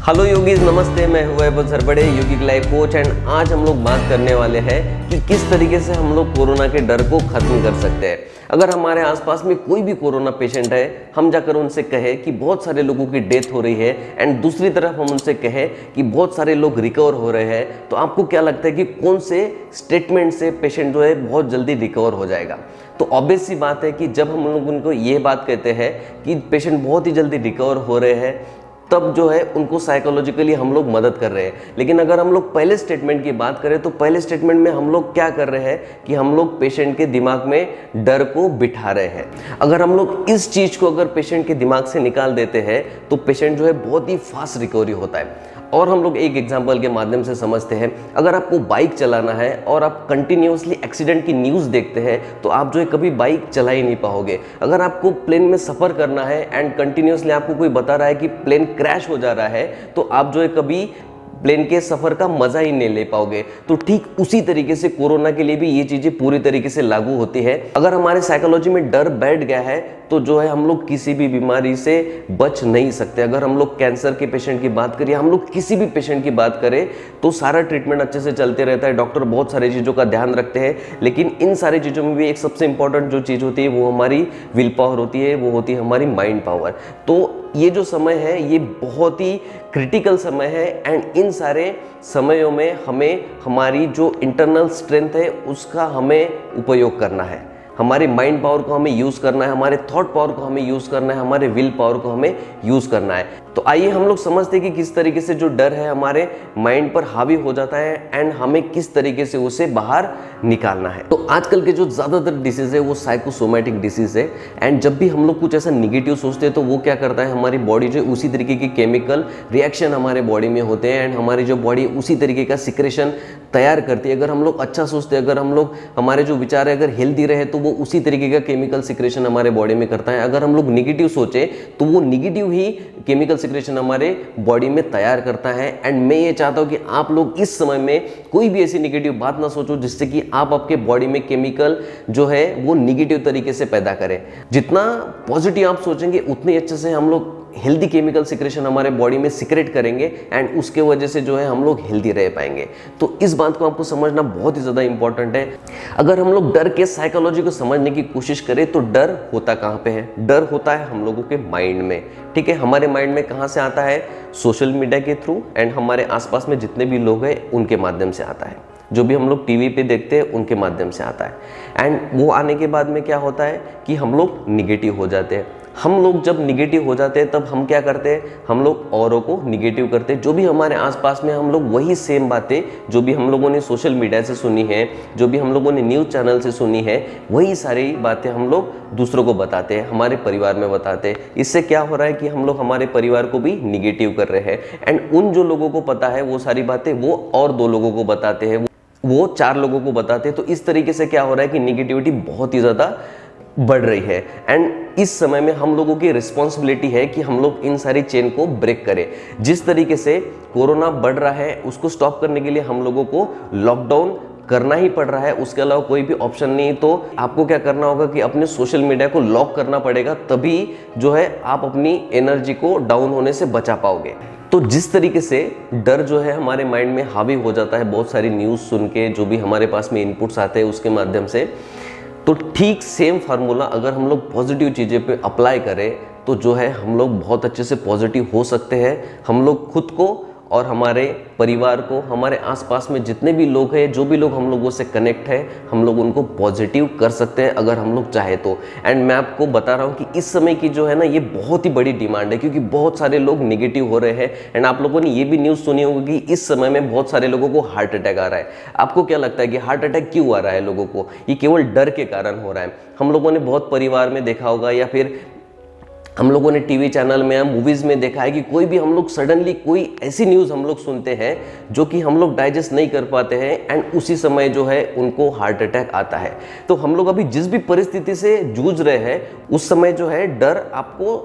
Hello yogis, नमस्ते। मैं हूं वैभव सरबड़े, योगिक लाइफ कोच। एंड आज हम लोग बात करने वाले हैं कि किस तरीके से हम लोग कोरोना के डर को खत्म कर सकते हैं। अगर हमारे आसपास में कोई भी कोरोना पेशेंट है, हम जाकर उनसे कहें कि बहुत सारे लोगों की डेथ हो रही है, एंड दूसरी तरफ हम उनसे कहें कि बहुत सारे लोग रिकवर हो रहे हैं, तो आपको क्या लगता है कि कौन से स्टेटमेंट से पेशेंट जो है बहुत जल्दी रिकवर हो जाएगा? तो ऑब्वियस सी बात है कि जब हम लोग उनको ये बात कहते हैं कि पेशेंट बहुत ही जल्दी रिकवर हो रहे हैं, तब जो है उनको साइकोलॉजिकली हम लोग मदद कर रहे हैं। लेकिन अगर हम लोग पहले स्टेटमेंट की बात करें तो पहले स्टेटमेंट में हम लोग क्या कर रहे हैं कि हम लोग पेशेंट के दिमाग में डर को बिठा रहे हैं। अगर हम लोग इस चीज़ को अगर पेशेंट के दिमाग से निकाल देते हैं तो पेशेंट जो है बहुत ही फास्ट रिकवरी होता है। और हम लोग एक एग्जांपल के माध्यम से समझते हैं। अगर आपको बाइक चलाना है और आप कंटिन्यूसली एक्सीडेंट की न्यूज़ देखते हैं तो आप जो है कभी बाइक चला ही नहीं पाओगे। अगर आपको प्लेन में सफ़र करना है एंड कंटिन्यूसली आपको कोई बता रहा है कि प्लेन क्रैश हो जा रहा है, तो आप जो है कभी प्लेन के सफ़र का मज़ा ही नहीं ले पाओगे। तो ठीक उसी तरीके से कोरोना के लिए भी ये चीज़ें पूरी तरीके से लागू होती है। अगर हमारे साइकोलॉजी में डर बैठ गया है तो जो है हम लोग किसी भी बीमारी से बच नहीं सकते। अगर हम लोग कैंसर के पेशेंट की बात करें, हम लोग किसी भी पेशेंट की बात करें, तो सारा ट्रीटमेंट अच्छे से चलते रहता है। डॉक्टर बहुत सारी चीज़ों का ध्यान रखते हैं, लेकिन इन सारी चीज़ों में भी एक सबसे इंपॉर्टेंट जो चीज़ होती है वो हमारी विल पावर होती है, वो होती है हमारी माइंड पावर। तो ये जो समय है ये बहुत ही क्रिटिकल समय है, एंड इन सारे समयों में हमें हमारी जो इंटरनल स्ट्रेंथ है उसका हमें उपयोग करना है। हमारे माइंड पावर को हमें यूज़ करना है, हमारे थॉट पावर को हमें यूज़ करना है, हमारे विल पावर को हमें यूज़ करना है। तो आइए हम लोग समझते हैं कि किस तरीके से जो डर है हमारे माइंड पर हावी हो जाता है एंड हमें किस तरीके से उसे बाहर निकालना है। तो आजकल के जो ज़्यादातर डिसीज़ है वो साइकोसोमैटिक डिसीज़ है, एंड जब भी हम लोग कुछ ऐसा निगेटिव सोचते हैं तो वो क्या करता है, हमारी बॉडी जो उसी तरीके की केमिकल रिएक्शन हमारे बॉडी में होते हैं, एंड हमारी जो बॉडी उसी तरीके का सिक्रेशन तैयार करती है। अगर हम लोग अच्छा सोचते हैं, अगर हम लोग हमारे जो विचार है अगर हेल्दी रहे तो वो उसी तरीके का केमिकल सिक्रेशन हमारे बॉडी में करता है। अगर हम लोग निगेटिव सोचे तो वो निगेटिव ही केमिकल सिक्रेशन हमारे बॉडी में तैयार करता है। एंड मैं ये चाहता हूँ कि आप लोग इस समय में कोई भी ऐसी निगेटिव बात ना सोचो जिससे कि आप आपके बॉडी में केमिकल जो है वो निगेटिव तरीके से पैदा करें। जितना पॉजिटिव आप सोचेंगे उतने अच्छे से हम लोग हेल्दी केमिकल सिक्रेशन हमारे बॉडी में सिक्रेट करेंगे, एंड उसके वजह से जो है हम लोग हेल्दी रह पाएंगे। तो इस बात को आपको समझना बहुत ही ज़्यादा इंपॉर्टेंट है। अगर हम लोग डर के साइकोलॉजी को समझने की कोशिश करें तो डर होता कहाँ पे है? डर होता है हम लोगों के माइंड में। ठीक है, हमारे माइंड में कहाँ से आता है? सोशल मीडिया के थ्रू, एंड हमारे आसपास में जितने भी लोग हैं उनके माध्यम से आता है। जो भी हम लोग टीवी पे देखते हैं उनके माध्यम से आता है। एंड वो आने के बाद में क्या होता है कि हम लोग निगेटिव हो जाते हैं। हम लोग जब निगेटिव हो जाते हैं तब हम क्या करते हैं, हम लोग औरों को निगेटिव करते हैं। जो भी हमारे आसपास में हम लोग वही सेम बातें जो भी हम लोगों ने सोशल मीडिया से सुनी है, जो भी हम लोगों ने न्यूज़ चैनल से सुनी है, वही सारी बातें हम लोग दूसरों को बताते हैं, हमारे परिवार में बताते हैं। इससे क्या हो रहा है कि हम लोग हमारे परिवार को भी निगेटिव कर रहे हैं, एंड उन जो लोगों को पता है वो सारी बातें वो और 2 लोगों को बताते हैं, वो 4 लोगों को बताते हैं। तो इस तरीके से क्या हो रहा है कि निगेटिविटी बहुत ही ज़्यादा बढ़ रही है। एंड इस समय में हम लोगों की रिस्पॉन्सिबिलिटी है कि हम लोग इन सारी चेन को ब्रेक करें। जिस तरीके से कोरोना बढ़ रहा है उसको स्टॉप करने के लिए हम लोगों को लॉकडाउन करना ही पड़ रहा है, उसके अलावा कोई भी ऑप्शन नहीं। तो आपको क्या करना होगा कि अपने सोशल मीडिया को लॉक करना पड़ेगा, तभी जो है आप अपनी एनर्जी को डाउन होने से बचा पाओगे। तो जिस तरीके से डर जो है हमारे माइंड में हावी हो जाता है बहुत सारी न्यूज़ सुन के, जो भी हमारे पास में इनपुट्स आते हैं उसके माध्यम से, तो ठीक सेम फार्मूला अगर हम लोग पॉजिटिव चीज़ें पे अप्लाई करें तो जो है हम लोग बहुत अच्छे से पॉजिटिव हो सकते हैं। हम लोग खुद को और हमारे परिवार को, हमारे आसपास में जितने भी लोग हैं, जो भी लोग हम लोगों से कनेक्ट है, हम लोग उनको पॉजिटिव कर सकते हैं अगर हम लोग चाहे तो। एंड मैं आपको बता रहा हूँ कि इस समय की जो है ना ये बहुत ही बड़ी डिमांड है, क्योंकि बहुत सारे लोग निगेटिव हो रहे हैं। एंड आप लोगों ने ये भी न्यूज़ सुनी होगी कि इस समय में बहुत सारे लोगों को हार्ट अटैक आ रहा है। आपको क्या लगता है कि हार्ट अटैक क्यों आ रहा है लोगों को? ये केवल डर के कारण हो रहा है। हम लोगों ने बहुत परिवार में देखा होगा, या फिर हम लोगों ने टीवी चैनल में या मूवीज़ में देखा है कि कोई भी हम लोग सडनली कोई ऐसी न्यूज़ हम लोग सुनते हैं जो कि हम लोग डाइजेस्ट नहीं कर पाते हैं, एंड उसी समय जो है उनको हार्ट अटैक आता है। तो हम लोग अभी जिस भी परिस्थिति से जूझ रहे हैं उस समय जो है डर आपको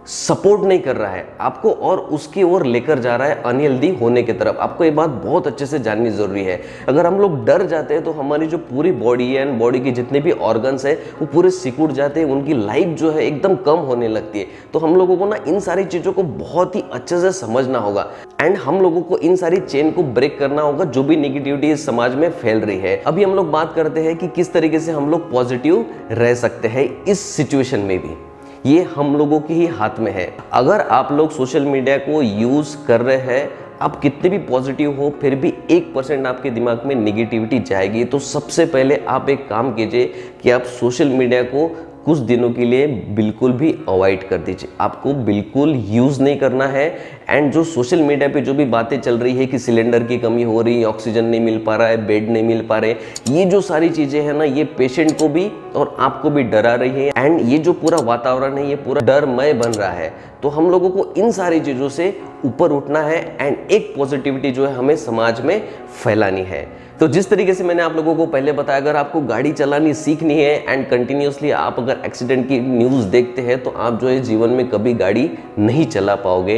सपोर्ट नहीं कर रहा है आपको और उसकी ओर लेकर जा रहा है अनहेल्दी होने की तरफ। आपको ये बात बहुत अच्छे से जाननी जरूरी है। अगर हम लोग डर जाते हैं तो हमारी जो पूरी बॉडी है एंड बॉडी के जितने भी ऑर्गन्स है वो पूरे सिकुड़ जाते हैं, उनकी लाइफ जो है एकदम कम होने लगती है। तो हम लोगों को ना इन सारी चीजों को बहुत ही अच्छे से समझना होगा एंड हम लोगों को इन सारी चेन को ब्रेक करना होगा जो भी निगेटिविटी इस समाज में फैल रही है। अभी हम लोग बात करते हैं कि किस तरीके से हम लोग पॉजिटिव रह सकते हैं इस सिचुएशन में भी। ये हम लोगों के ही हाथ में है। अगर आप लोग सोशल मीडिया को यूज कर रहे हैं, आप कितने भी पॉजिटिव हो फिर भी 1% आपके दिमाग में निगेटिविटी जाएगी, तो सबसे पहले आप एक काम कीजिए कि आप सोशल मीडिया को कुछ दिनों के लिए बिल्कुल भी अवॉइड कर दीजिए। आपको बिल्कुल यूज़ नहीं करना है। एंड जो सोशल मीडिया पे जो भी बातें चल रही है कि सिलेंडर की कमी हो रही है, ऑक्सीजन नहीं मिल पा रहा है, बेड नहीं मिल पा रहे, ये जो सारी चीज़ें हैं ना, ये पेशेंट को भी और आपको भी डरा रही है। एंड ये जो पूरा वातावरण है ये पूरा डरमय बन रहा है। तो हम लोगों को इन सारी चीज़ों से ऊपर उठना है एंड एक पॉजिटिविटी जो है हमें समाज में फैलानी है। तो जिस तरीके से मैंने आप लोगों को पहले बताया, अगर आपको गाड़ी चलानी सीखनी है एंड कंटिन्यूसली आप अगर एक्सीडेंट की न्यूज़ देखते हैं तो आप जो है जीवन में कभी गाड़ी नहीं चला पाओगे।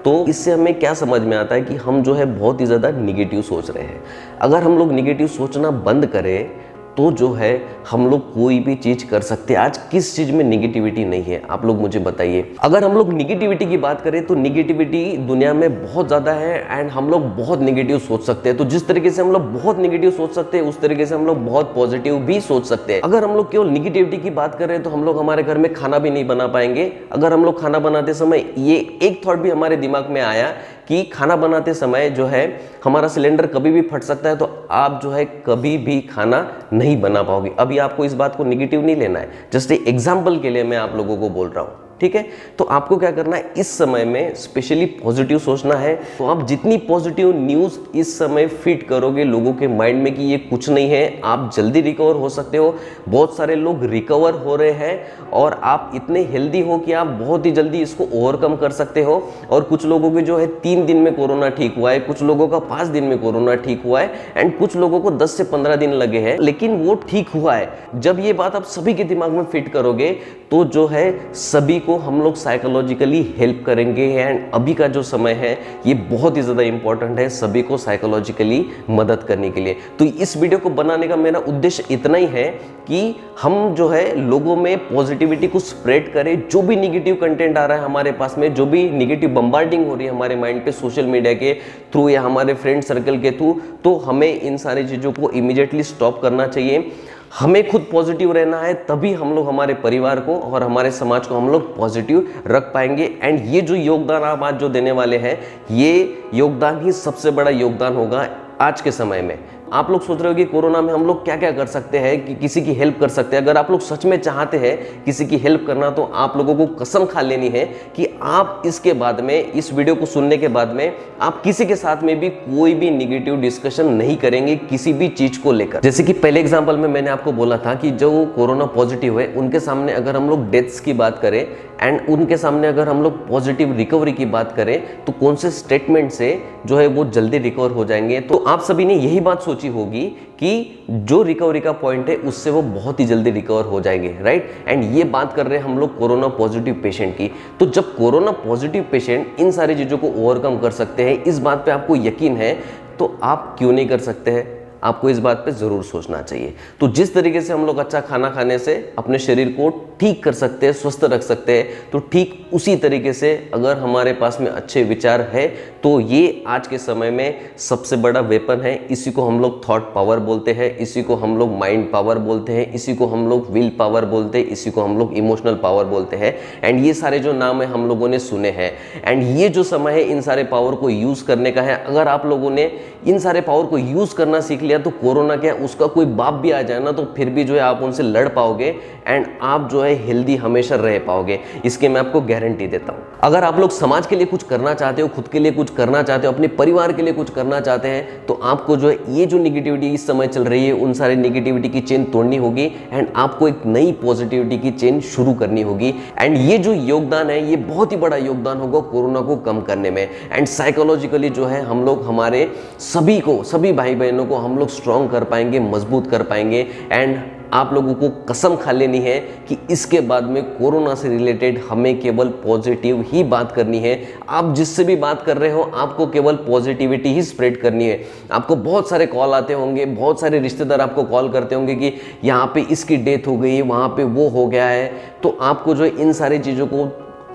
तो इससे हमें क्या समझ में आता है कि हम जो है बहुत ही ज़्यादा निगेटिव सोच रहे हैं। अगर हम लोग निगेटिव सोचना बंद करें तो जो है हम लोग कोई भी चीज कर सकते हैं। आज किस चीज में निगेटिविटी नहीं है, आप लोग मुझे बताइए। अगर हम लोग निगेटिविटी की बात करें तो निगेटिविटी दुनिया में बहुत ज्यादा है एंड हम लोग बहुत निगेटिव सोच सकते हैं। तो जिस तरीके से हम लोग बहुत निगेटिव सोच सकते हैं उस तरीके से हम लोग बहुत पॉजिटिव भी सोच सकते हैं। अगर हम लोग केवल निगेटिविटी की बात करें तो हम लोग हमारे घर में खाना भी नहीं बना पाएंगे। अगर हम लोग खाना बनाते समय ये एक थॉट भी हमारे दिमाग में आया कि खाना बनाते समय जो है हमारा सिलेंडर कभी भी फट सकता है, तो आप जो है कभी भी खाना नहीं बना पाओगे। अभी आपको इस बात को निगेटिव नहीं लेना है, जस्ट एग्जाम्पल के लिए मैं आप लोगों को बोल रहा हूं, ठीक है। तो आपको क्या करना है, इस समय में स्पेशली पॉजिटिव सोचना है। तो आप जितनी पॉजिटिव न्यूज़ इस समय फीड करोगे लोगों के माइंड में कि ये कुछ नहीं है, आप जल्दी रिकवर हो सकते हो। बहुत सारे लोग रिकवर हो रहे हैं और आप इतने हेल्दी हो कि आप बहुत ही जल्दी इसको ओवरकम कर सकते हो। और कुछ लोगों के जो है 3 दिन में कोरोना ठीक हुआ है, कुछ लोगों का 5 दिन में कोरोना ठीक हुआ है एंड कुछ लोगों को 10 से 15 दिन लगे हैं, लेकिन वो ठीक हुआ है। जब ये बात आप सभी के दिमाग में फिट करोगे तो जो है सभी को हम लोग साइकोलॉजिकली हेल्प करेंगे। एंड अभी का जो समय है ये बहुत ही ज़्यादा इंपॉर्टेंट है सभी को साइकोलॉजिकली मदद करने के लिए। तो इस वीडियो को बनाने का मेरा उद्देश्य इतना ही है कि हम जो है लोगों में पॉजिटिविटी को स्प्रेड करें। जो भी निगेटिव कंटेंट आ रहा है हमारे पास में, जो भी निगेटिव बम्बार्डिंग हो रही है हमारे माइंड पे सोशल मीडिया के थ्रू या हमारे फ्रेंड सर्कल के थ्रू, तो हमें इन सारी चीज़ों को इमीडिएटली स्टॉप करना चाहिए। हमें खुद पॉजिटिव रहना है, तभी हम लोग हमारे परिवार को और हमारे समाज को हम लोग पॉजिटिव रख पाएंगे। एंड ये जो योगदान आप आज जो देने वाले हैं, ये योगदान ही सबसे बड़ा योगदान होगा आज के समय में। आप लोग सोच रहे हो कि कोरोना में हम लोग क्या क्या कर सकते हैं, कि किसी की हेल्प कर सकते हैं। अगर आप लोग सच में चाहते हैं किसी की हेल्प करना, तो आप लोगों को कसम खा लेनी है कि आप इसके बाद में, इस वीडियो को सुनने के बाद में, आप किसी के साथ में भी कोई भी निगेटिव डिस्कशन नहीं करेंगे किसी भी चीज को लेकर। जैसे कि पहले एग्जाम्पल में मैंने आपको बोला था कि जो कोरोना पॉजिटिव है उनके सामने अगर हम लोग डेथ्स की बात करें एंड उनके सामने अगर हम लोग पॉजिटिव रिकवरी की बात करें, तो कौन से स्टेटमेंट से जो है वो जल्दी रिकवर हो जाएंगे। तो आप सभी ने यही बात सोची होगी कि जो रिकवरी का पॉइंट है उससे वो बहुत ही जल्दी रिकवर हो जाएंगे, राइट। एंड ये बात कर रहे हैं हम लोग कोरोना पॉजिटिव पेशेंट की। तो जब कोरोना पॉजिटिव पेशेंट इन सारी चीज़ों को ओवरकम कर सकते हैं, इस बात पे आपको यकीन है, तो आप क्यों नहीं कर सकते हैं। आपको इस बात पे ज़रूर सोचना चाहिए। तो जिस तरीके से हम लोग अच्छा खाना खाने से अपने शरीर को ठीक कर सकते हैं, स्वस्थ रख सकते हैं, तो ठीक उसी तरीके से अगर हमारे पास में अच्छे विचार है तो ये आज के समय में सबसे बड़ा वेपन है। इसी को हम लोग थॉट पावर बोलते हैं, इसी को हम लोग माइंड पावर बोलते हैं, इसी को हम लोग विल पावर बोलते हैं, इसी को हम लोग इमोशनल पावर बोलते हैं। एंड ये सारे जो नाम है हम लोगों ने सुने हैं। एंड ये जो समय है इन सारे पावर को यूज़ करने का है। अगर आप लोगों ने इन सारे पावर को यूज़ करना सीख लिया तो कोरोना क्या है, उसका कोई बाप भी आ जाए ना, तो फिर भी जो है आप उनसे लड़ पाओगे एंड आप जो है हेल्दी हमेशा रह पाओगे। इसके मैं आपको गारंटी देता हूँ। अगर आप लोग समाज के लिए कुछ करना चाहते हो, खुद के लिए कुछ करना चाहते हो, अपने परिवार के लिए कुछ करना चाहते हैं, तो आपको जो है ये जो निगेटिविटी इस समय चल रही है उन सारे निगेटिविटी की चेन तोड़नी होगी एंड आपको एक नई पॉजिटिविटी की चेन शुरू करनी होगी। एंड ये जो योगदान है ये बहुत ही बड़ा योगदान होगा कोरोना को कम करने में। एंड साइकोलॉजिकली जो है हम लोग हमारे सभी भाई बहनों को हम लोग स्ट्रॉन्ग कर पाएंगे, मजबूत कर पाएंगे। एंड आप लोगों को कसम खा लेनी है कि इसके बाद में कोरोना से रिलेटेड हमें केवल पॉजिटिव ही बात करनी है। आप जिससे भी बात कर रहे हो आपको केवल पॉजिटिविटी ही स्प्रेड करनी है। आपको बहुत सारे कॉल आते होंगे, बहुत सारे रिश्तेदार आपको कॉल करते होंगे कि यहाँ पे इसकी डेथ हो गई, वहाँ पे वो हो गया है। तो आपको जो इन सारी चीज़ों को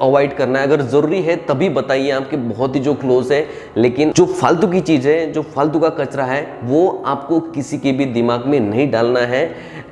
अवॉइड करना है। अगर ज़रूरी है तभी बताइए, आपके बहुत ही जो क्लोज है। लेकिन जो फालतू की चीज़ है, जो फालतू का कचरा है, वो आपको किसी के भी दिमाग में नहीं डालना है।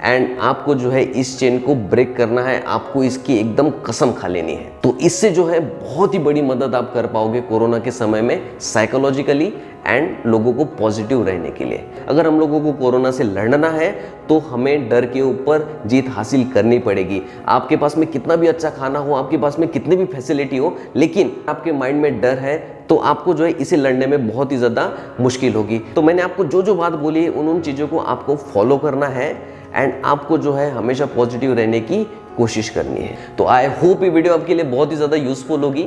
एंड आपको जो है इस चेन को ब्रेक करना है, आपको इसकी एकदम कसम खा लेनी है। तो इससे जो है बहुत ही बड़ी मदद आप कर पाओगे कोरोना के समय में, साइकोलॉजिकली एंड लोगों को पॉजिटिव रहने के लिए। अगर हम लोगों को कोरोना से लड़ना है तो हमें डर के ऊपर जीत हासिल करनी पड़ेगी। आपके पास में कितना भी अच्छा खाना हो, आपके पास में कितनी भी फैसिलिटी हो, लेकिन आपके माइंड में डर है तो आपको जो है इसे लड़ने में बहुत ही ज़्यादा मुश्किल होगी। तो मैंने आपको जो जो बात बोली है उन चीज़ों को आपको फॉलो करना है एंड आपको जो है हमेशा पॉजिटिव रहने की कोशिश करनी है। तो आई होप ये वीडियो आपके लिए बहुत ही ज़्यादा यूजफुल होगी,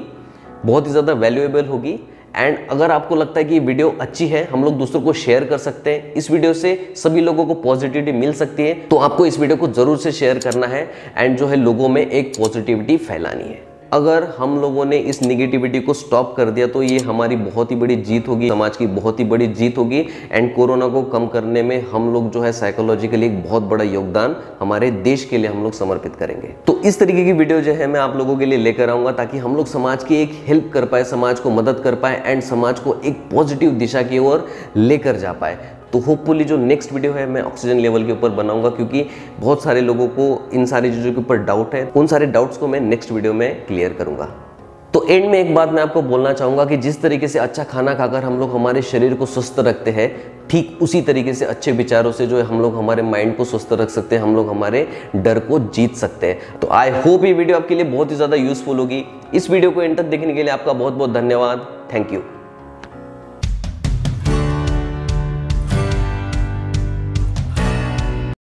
बहुत ही ज़्यादा वैल्यूएबल होगी। एंड अगर आपको लगता है कि ये वीडियो अच्छी है, हम लोग दूसरों को शेयर कर सकते हैं, इस वीडियो से सभी लोगों को पॉजिटिविटी मिल सकती है, तो आपको इस वीडियो को जरूर से शेयर करना है एंड जो है लोगों में एक पॉजिटिविटी फैलानी है। अगर हम लोगों ने इस निगेटिविटी को स्टॉप कर दिया तो ये हमारी बहुत ही बड़ी जीत होगी, समाज की बहुत ही बड़ी जीत होगी। एंड कोरोना को कम करने में हम लोग जो है साइकोलॉजिकली एक बहुत बड़ा योगदान हमारे देश के लिए हम लोग समर्पित करेंगे। तो इस तरीके की वीडियो जो है मैं आप लोगों के लिए लेकर आऊंगा ताकि हम लोग समाज की एक हेल्प कर पाए, समाज को मदद कर पाए एंड समाज को एक पॉजिटिव दिशा की ओर लेकर जा पाए। तो होपफुली जो नेक्स्ट वीडियो है मैं ऑक्सीजन लेवल के ऊपर बनाऊंगा, क्योंकि बहुत सारे लोगों को इन सारी चीज़ों के ऊपर डाउट है। उन सारे डाउट्स को मैं नेक्स्ट वीडियो में क्लियर करूंगा। तो एंड में एक बात मैं आपको बोलना चाहूँगा कि जिस तरीके से अच्छा खाना खाकर हम लोग हमारे शरीर को स्वस्थ रखते हैं, ठीक उसी तरीके से अच्छे विचारों से जो है हम लोग हमारे माइंड को स्वस्थ रख सकते हैं, हम लोग हमारे डर को जीत सकते हैं। तो आई होप ये वीडियो आपके लिए बहुत ही ज़्यादा यूजफुल होगी। इस वीडियो को एंड तक देखने के लिए आपका बहुत बहुत धन्यवाद। Thank you.